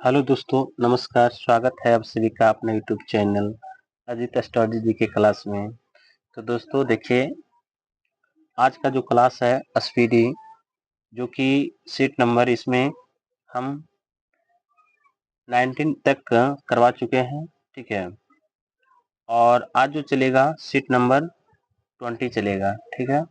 Hello दोस्तों, नमस्कार। स्वागत है आप सभी का अपने यूट्यूब चैनल अजीत स्टडी जी के क्लास में। तो दोस्तों देखिए, आज का जो क्लास है एसपीडी, जो कि सीट नंबर इसमें हम 19 तक करवा चुके हैं। ठीक है, और आज जो चलेगा सीट नंबर 20 चलेगा। ठीक है,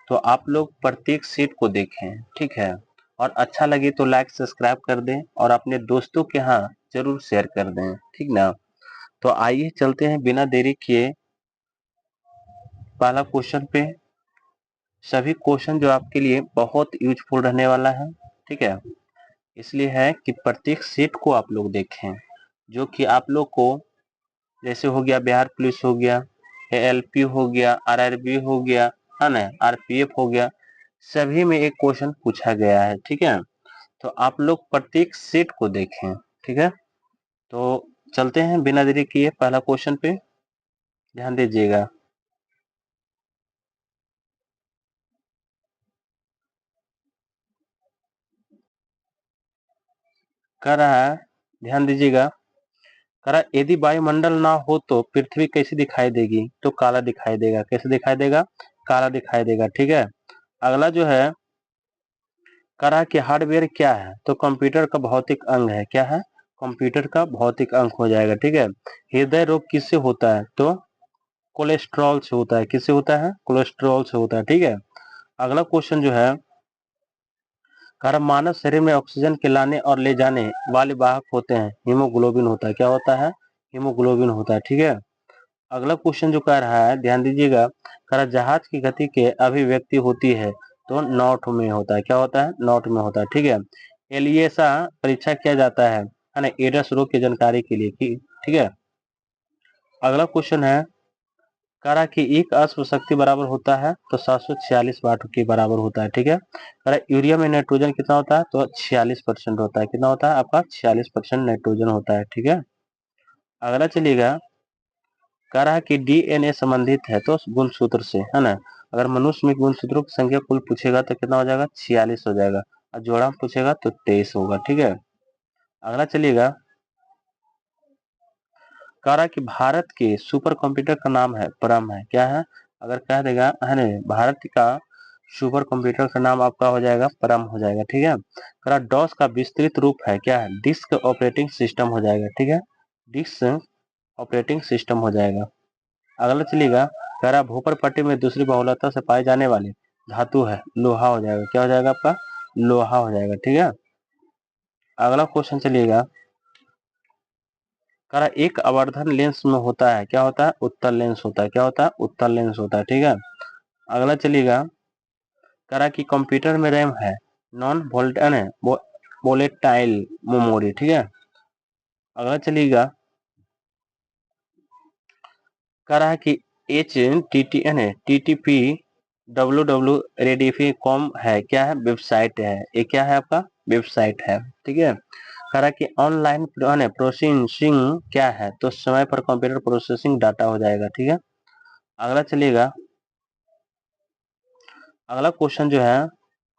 तो आप लोग प्रत्येक सीट को देखें। ठीक है, और अच्छा लगे तो लाइक सब्सक्राइब कर दें और अपने दोस्तों के यहाँ जरूर शेयर कर दें। ठीक ना। तो आइए चलते हैं बिना देरी किए पहला क्वेश्चन पे। सभी क्वेश्चन जो आपके लिए बहुत यूजफुल रहने वाला है। ठीक है, इसलिए है कि प्रत्येक सीट को आप लोग देखें, जो कि आप लोग को जैसे हो गया बिहार पुलिस हो गया, एएलपी हो गया, आरआरबी हो गया, है ना, आरपीएफ हो गया, सभी में एक क्वेश्चन पूछा गया है। ठीक है, तो आप लोग प्रत्येक सीट को देखें। ठीक है, तो चलते हैं बिना देरी किए पहला क्वेश्चन पे, ध्यान दीजिएगा। कह रहा है, ध्यान दीजिएगा। कह रहा यदि वायुमंडल ना हो तो पृथ्वी कैसी दिखाई देगी? तो काला दिखाई देगा। कैसे दिखाई देगा? काला दिखाई देगा। ठीक है, अगला जो है, कह रहा कि हार्डवेयर क्या है? तो कंप्यूटर का भौतिक अंग है। क्या है? कंप्यूटर का भौतिक अंग हो जाएगा। ठीक है, हृदय रोग किससे होता है? तो कोलेस्ट्रॉल से होता है। किससे होता है? कोलेस्ट्रॉल से होता है। ठीक है, अगला क्वेश्चन जो है, कह रहा मानव शरीर में ऑक्सीजन के लाने और ले जाने वाले वाहक होते हैं, हीमोग्लोबिन होता है। क्या होता है? हीमोग्लोबिन होता है। ठीक है, अगला क्वेश्चन जो कह रहा है, ध्यान दीजिएगा। कह रहा जहाज की गति के अभिव्यक्ति होती है, तो नॉट में होता है। क्या होता है? नॉट में होता है। ठीक है, एलिएसा परीक्षा किया जाता है ना, एडस रोग की जानकारी के लिए ठीक है, अगला क्वेश्चन है, कह रहा कि एक अश्व शक्ति बराबर होता है, तो 746 वाट के बराबर होता है। ठीक है, कह रहा यूरिया में नाइट्रोजन कितना होता है? तो 46% होता है। कितना होता है आपका? 46% नाइट्रोजन होता है। ठीक है, अगला चलिएगा। कह रहा है कि डीएनए संबंधित है तो गुणसूत्र से, है ना। अगर मनुष्य में गुणसूत्रों की संख्या कुल पूछेगा तो कितना हो जाएगा? 46 हो जाएगा, और जोड़ा पूछेगा तो 23 होगा। ठीक है, अगला चलिएगा। कह रहा कि भारत के सुपर कंप्यूटर का नाम है परम है। क्या है? अगर कह देगा, है ना, भारत का सुपर कंप्यूटर का नाम आपका हो जाएगा परम हो जाएगा। ठीक है, कह रहा डॉस का विस्तृत रूप है। क्या है? डिस्क ऑपरेटिंग सिस्टम हो जाएगा। ठीक है, डिस्क ऑपरेटिंग सिस्टम हो जाएगा। अगला चलिएगा। कह रहा भूपर पट्टी में दूसरी बहुलता से पाए जाने वाले धातु है, लोहा हो जाएगा। क्या हो जाएगा आपका? लोहा हो जाएगा। ठीक है, अगला क्वेश्चन चलिएगा। कह रहा एक आवर्धन लेंस में होता है। क्या होता है? उत्तल लेंस होता है। क्या होता है? उत्तल लेंस होता है। ठीक है, अगला चलिएगा। कह रहा कि कंप्यूटर में रैम है नॉन वोलेटाइल मेमोरी। ठीक है, अगला चलिएगा। कह रहा है कि H T T N TTP www rediff com है। क्या है? वेबसाइट है। ये क्या है आपका? वेबसाइट है। ठीक है, कह रहा कि ऑनलाइन प्रोसेसिंग क्या है? तो समय पर कंप्यूटर प्रोसेसिंग डाटा हो जाएगा। ठीक है, अगला चलिएगा। अगला क्वेश्चन जो है,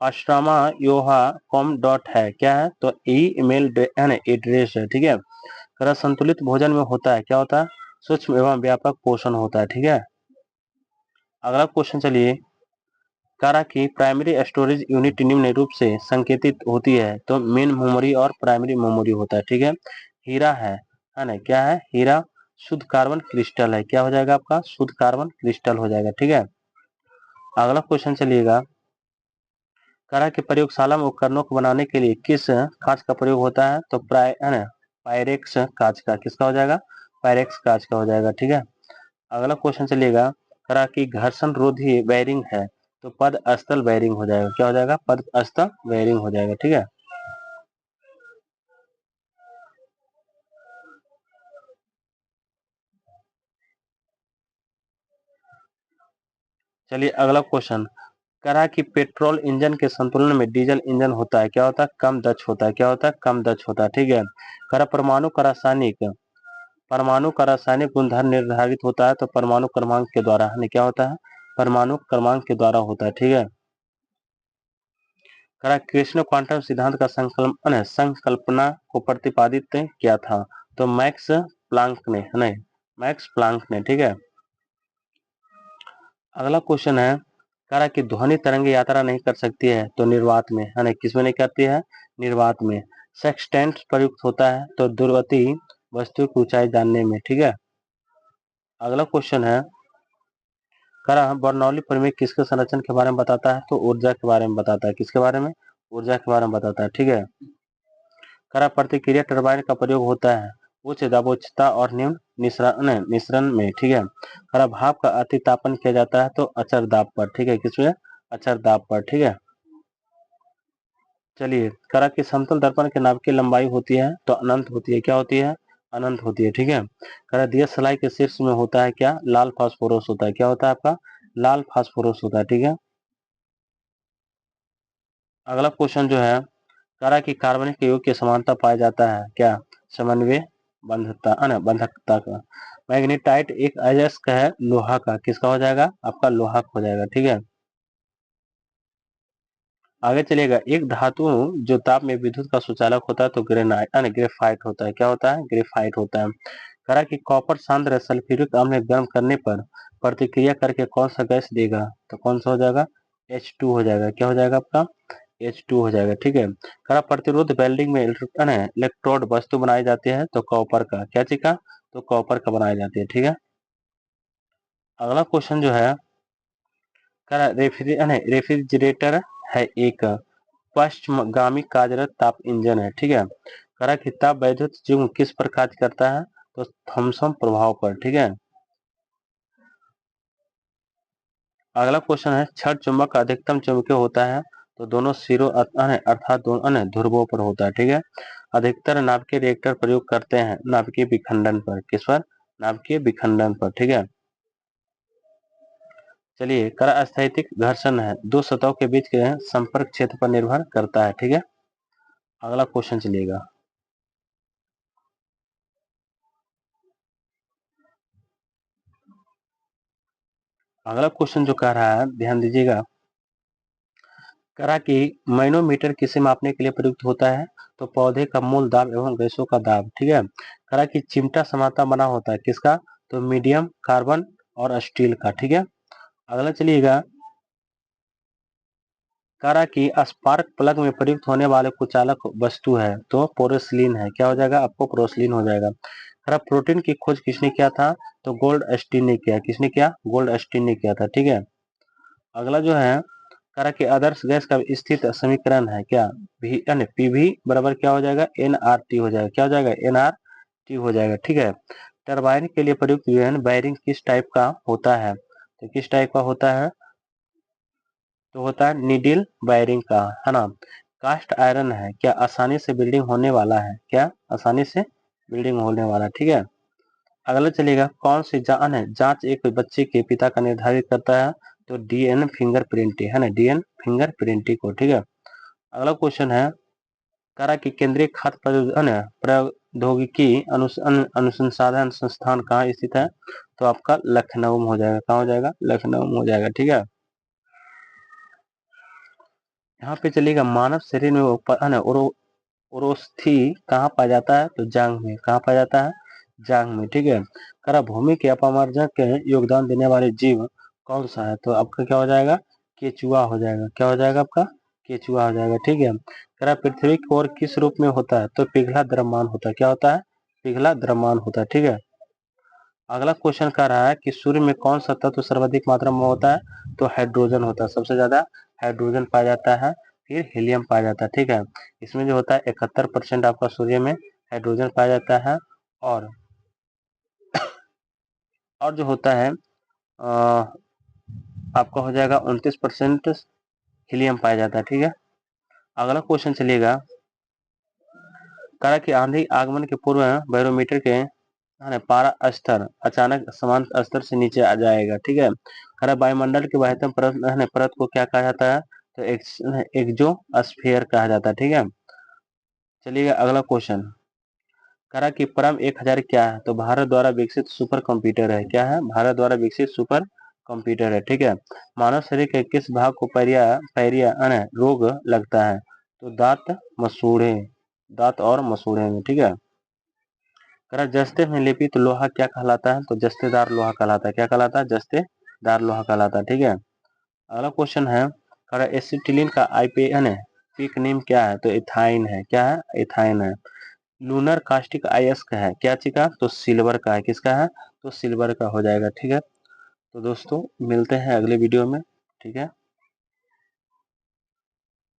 अष्टामा योहा कॉम डॉट है। क्या है? तो ईमेल है ना, एड्रेस है। ठीक है, कह रहा संतुलित भोजन में होता है। क्या होता है? सूक्ष्म एवं व्यापक पोषण होता है। ठीक है, अगला क्वेश्चन चलिए। कह रहा कि प्राइमरी स्टोरेज यूनिट निम्न रूप से संकेतित होती है, तो मेन मेमोरी और प्राइमरी मेमोरी होता है। ठीक है, हीरा है ना। क्या है? हीरा शुद्ध कार्बन क्रिस्टल है। क्या हो जाएगा आपका? शुद्ध कार्बन क्रिस्टल हो जाएगा। ठीक है, अगला क्वेश्चन चलिएगा। कह रहा कि प्रयोगशाला में उपकरणों को बनाने के लिए किस कांच का प्रयोग होता है? तो है ना, पायरेक्स कांच का। किसका हो जाएगा? पायरेक्स कांच का हो जाएगा। ठीक है, अगला क्वेश्चन चलिएगा। करा कि घर्षण रोधी बेयरिंग है, तो पद स्थल बेयरिंग हो जाएगा। क्या हो जाएगा? पद स्थल बेयरिंग हो जाएगा। ठीक है, चलिए अगला क्वेश्चन। करा कि पेट्रोल इंजन के संतुलन में डीजल इंजन होता है। क्या होता है? कम दक्ष होता है। क्या होता है? कम दक्ष होता है। ठीक है, करा परमाणु का रासायनिक गुणधर्म निर्धारित होता है, तो परमाणु क्रमांक के द्वारा, है क्या होता है? परमाणु क्रमांक के द्वारा होता है। ठीक है, करा कृष्ण क्वांटम सिद्धांत का संकल्पना को प्रतिपादित किया था? तो मैक्स प्लांक ने, नहीं, मैक्स प्लांक ने, ठीक है। अगला क्वेश्चन है, करा कि ध्वनि तरंग यात्रा नहीं कर सकती है? तो निर्वात में, है ना, किसमें नहीं करती है? निर्वात में। सेक्सटेंट प्रयुक्त होता है? तो दूरवर्ती वस्तु की ऊंचाई जानने में, ठीक है। अगला क्वेश्चन है, करा बर्नौली प्रमेय किसके संरचना के बारे में बताता है? तो ऊर्जा के बारे में बताता है। किसके बारे में? ऊर्जा के बारे में बताता है, ठीक है। करा प्रतिक्रिया टरबाइन का प्रयोग होता है उच्च दाबोचता और निम्न निसरण में, ठीक है। करा भाप का अतितापन किया जाता है? तो अचर दाब पर, ठीक है। किसमें? अचर दाब पर, ठीक है। चलिए, करा कि समतल दर्पण के नाभ की लंबाई होती है? तो अनंत होती है। क्या होती है? अनंत होती है, ठीक है। करा दिया सलाई के शीर्ष में होता है क्या? लाल फास्फोरस होता है। क्या होता है आपका? लाल फास्फोरस होता है, ठीक है। अगला क्वेश्चन जो है, करा कि कार्बनिक युग की समानता पाया जाता है क्या? समन्वय बंधकता, बंधकता का। मैग्नेटाइट एक अयस्क है लोहा का। किसका हो जाएगा? आपका लोहा का हो जाएगा, ठीक है। आगे चलिएगा, एक धातु जो ताप में विद्युत का सुचालक होता है तो ग्रेफाइट होता है। क्या होता है? ग्रेफाइट होता है। करा कि कॉपर सांद्र सल्फ्यूरिक अम्ल में गर्म करने पर प्रतिक्रिया करके कौन सा गैस देगा? तो कौन सा हो जाएगा? H2 हो जाएगा। क्या हो जाएगा आपका? H2 हो जाएगा, ठीक है। करा प्रतिरोध वेल्डिंग में इलेक्ट्रोड वस्तु बनाई जाती है? तो कॉपर का। क्या चीज का? तो कॉपर का बनाई जाती है, ठीक है। अगला क्वेश्चन जो है, करा रेफ्रिजरेटर है एक पश्चिमगामी कार्यरत ताप इंजन है, ठीक है। करा कि ताप वैद्युत युग्म किस पर कार्य करता है? तो थॉम्सन प्रभाव पर, ठीक है। अगला क्वेश्चन है, क्षण चुंबक अधिकतम चुंबकीय होता है? तो दोनों सिरों अर्थात दोनों ध्रुवों पर होता है, ठीक है। अधिकतर नाभिकीय रिएक्टर प्रयोग करते हैं नाभिकीय विखंडन पर। किस पर? नाभिकीय विखंडन पर, ठीक है। चलिए, करा अस्थैतिक घर्षण है दो सतहों के बीच के संपर्क क्षेत्र पर निर्भर करता है, ठीक है। अगला क्वेश्चन चलिएगा, अगला क्वेश्चन जो कह रहा है, ध्यान दीजिएगा। करा कि मैनोमीटर किसे मापने के लिए प्रयुक्त होता है? तो पौधे का मूल दाब एवं गैसों का दाब, ठीक है। करा कि चिमटा समानता बना होता है किसका? तो मीडियम कार्बन और स्टील का, ठीक है। अगला चलिएगा, करा कि स्पार्क प्लग में प्रयुक्त होने वाले कुचालक वस्तु है? तो पोरोसिलिन है। क्या हो जाएगा? आपको पोरोसिलिन हो जाएगा। करा प्रोटीन की खोज किसने किया था? तो गोल्ड स्टीन ने किया। किसने किया? गोल्ड स्टीन ने किया था, ठीक है। अगला जो है, करा कि आदर्श गैस का स्थित समीकरण है क्या? पीवी बराबर क्या हो जाएगा? एनआरटी हो जाएगा। क्या हो जाएगा? एनआरटी हो जाएगा, ठीक है। टरबाइन के लिए प्रयुक्त बैरिंग किस टाइप का होता है? तो किस टाइप का होता है? तो होता है नीडल बैरिंग का, है ना। कास्ट आयरन है क्या? आसानी से बिल्डिंग होने वाला है क्या? आसानी से बिल्डिंग होने वाला, ठीक है। अगला चलिएगा, कौन सी जांच एक बच्चे के पिता का निर्धारित करता है? तो डीएन फिंगरप्रिंटिंग, है ना, डीएन फिंगरप्रिंटिंग को, ठीक है। अगला क्वेश्चन है, करा कि केंद्रीय खाद्य प्रौद्योगिकी अनुसंधान संस्थान कहाँ स्थित है? तो आपका लखनऊ में हो जाएगा। कहाँ हो जाएगा? लखनऊ में हो जाएगा, ठीक है। यहाँ पे चलिएगा, मानव शरीर में ओरोस्थी कहाँ पाया जाता है? तो जांघ में। कहाँ पाया जाता है? जांघ में, ठीक है। करा भूमि के अपमार्जन के योगदान देने वाले जीव कौन सा है? तो आपका क्या हो जाएगा? केचुआ हो जाएगा। क्या हो जाएगा आपका? केचुआ हो जाएगा, ठीक है। करा पृथ्वी की ओर किस रूप में होता है? तो पिघला द्रव्यमान होता है। क्या होता है? पिघला द्रव्यमान होता है, ठीक है। अगला क्वेश्चन कह रहा है कि सूर्य में कौन सा तत्व सर्वाधिक मात्रा में होता है? तो हाइड्रोजन होता है। सबसे ज्यादा हाइड्रोजन पाया जाता है, फिर हीलियम पाया जाता है, ठीक है। इसमें जो होता है 71% आपका सूर्य में हाइड्रोजन पाया जाता है, और जो होता है आपका हो जाएगा 29% हीलियम पाया जाता है, ठीक है। अगला क्वेश्चन चलिएगा, करा कि आंधी आगमन के पूर्व बैरोमीटर के पारा स्तर अचानक समान स्तर से नीचे आ जाएगा, ठीक है। करा वायुमंडल के बाह्यतम परत को क्या कहा जाता है? तो एक्सोस्फीयर कहा जाता है, ठीक है। चलिए अगला क्वेश्चन, करा कि परम 1000 क्या है? तो भारत द्वारा विकसित सुपर कंप्यूटर है। क्या है? भारत द्वारा विकसित सुपर कंप्यूटर है, ठीक है। मानव शरीर के किस भाग को पैरिया रोग लगता है? तो दांत मसूड़े, दांत और मसूड़े में, ठीक है। जस्ते में लेपित लोहा क्या कहलाता है? तो जस्तेदार लोहा कहलाता है। क्या कहलाता है? जस्तेदार लोहा कहलाता है, ठीक है। अगला क्वेश्चन है, एसिटिलीन का आईपीएन पीक नेम क्या है? तो इथाइन है। क्या है? इथाइन है। लूनर कास्टिक अयस्क है क्या चीज का? तो सिल्वर का है। किसका है? तो सिल्वर का हो जाएगा, ठीक है। तो दोस्तों मिलते हैं अगले वीडियो में, ठीक है।